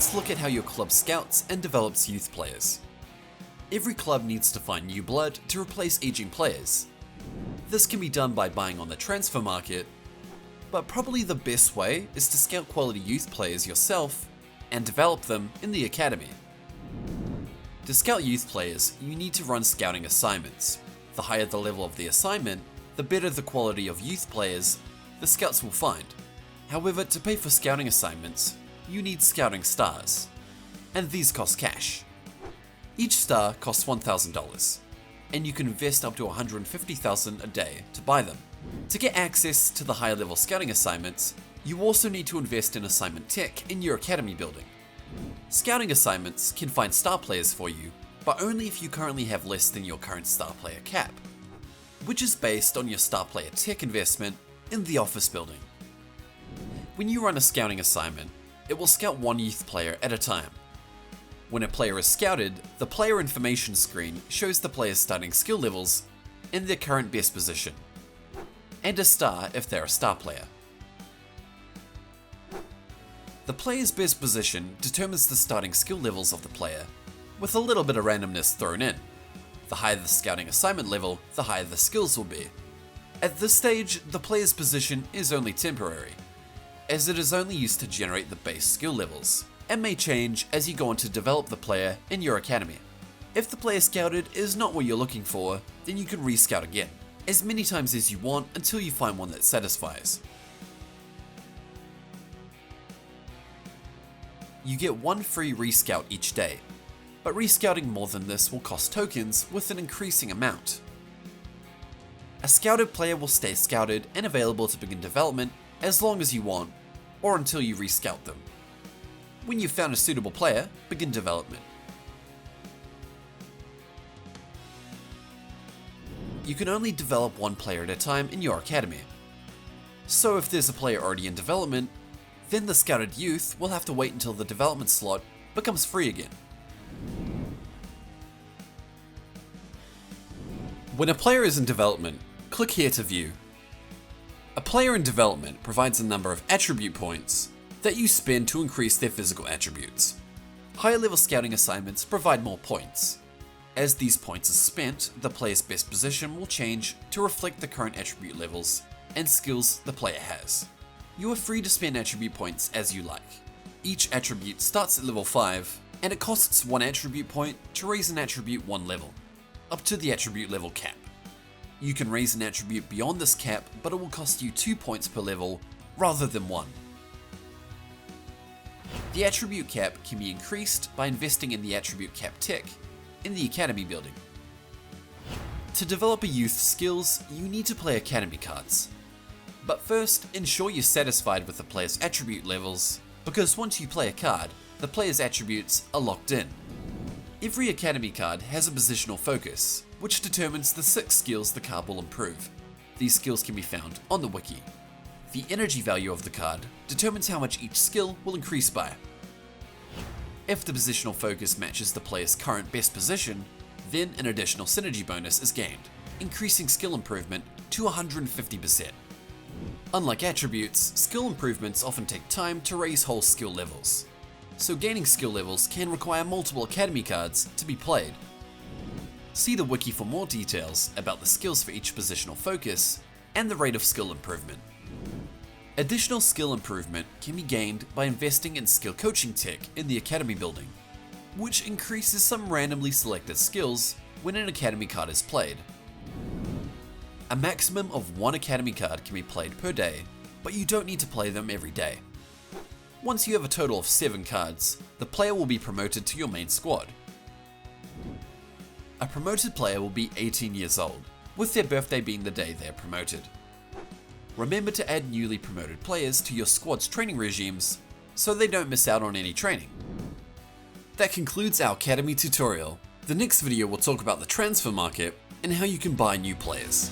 Let's look at how your club scouts and develops youth players. Every club needs to find new blood to replace aging players. This can be done by buying on the transfer market, but probably the best way is to scout quality youth players yourself and develop them in the academy. To scout youth players, you need to run scouting assignments. The higher the level of the assignment, the better the quality of youth players the scouts will find. However, to pay for scouting assignments, you need scouting stars, and these cost cash. Each star costs $1,000, and you can invest up to $150,000 a day to buy them. To get access to the higher level scouting assignments, you also need to invest in assignment tech in your academy building. Scouting assignments can find star players for you, but only if you currently have less than your current star player cap, which is based on your star player tech investment in the office building. When you run a scouting assignment, it will scout one youth player at a time. When a player is scouted, the player information screen shows the player's starting skill levels and their current best position, and a star if they're a star player. The player's best position determines the starting skill levels of the player, with a little bit of randomness thrown in. The higher the scouting assignment level, the higher the skills will be. At this stage, the player's position is only temporary, as it is only used to generate the base skill levels, and may change as you go on to develop the player in your academy. If the player scouted is not what you're looking for, then you can re-scout again, as many times as you want until you find one that satisfies. You get one free re-scout each day, but re-scouting more than this will cost tokens with an increasing amount. A scouted player will stay scouted and available to begin development as long as you want, or until you re-scout them. When you've found a suitable player, begin development. You can only develop one player at a time in your academy. So if there's a player already in development, then the scouted youth will have to wait until the development slot becomes free again. When a player is in development, click here to view. A player in development provides a number of attribute points that you spend to increase their physical attributes. Higher level scouting assignments provide more points. As these points are spent, the player's best position will change to reflect the current attribute levels and skills the player has. You are free to spend attribute points as you like. Each attribute starts at level 5, and it costs 1 attribute point to raise an attribute 1 level, up to the attribute level cap. You can raise an attribute beyond this cap, but it will cost you 2 points per level rather than 1. The attribute cap can be increased by investing in the attribute cap tech in the academy building. To develop a youth's skills, you need to play academy cards. But first, ensure you're satisfied with the player's attribute levels, because once you play a card, the player's attributes are locked in. Every academy card has a positional focus, which determines the 6 skills the card will improve. These skills can be found on the wiki. The energy value of the card determines how much each skill will increase by. If the positional focus matches the player's current best position, then an additional synergy bonus is gained, increasing skill improvement to 150%. Unlike attributes, skill improvements often take time to raise whole skill levels, so gaining skill levels can require multiple academy cards to be played. See the wiki for more details about the skills for each positional focus and the rate of skill improvement. Additional skill improvement can be gained by investing in skill coaching tech in the academy building, which increases some randomly selected skills when an academy card is played. A maximum of 1 academy card can be played per day, but you don't need to play them every day. Once you have a total of 7 cards, the player will be promoted to your main squad. A promoted player will be 18 years old, with their birthday being the day they are promoted. Remember to add newly promoted players to your squad's training regimes so they don't miss out on any training. That concludes our academy tutorial. The next video will talk about the transfer market and how you can buy new players.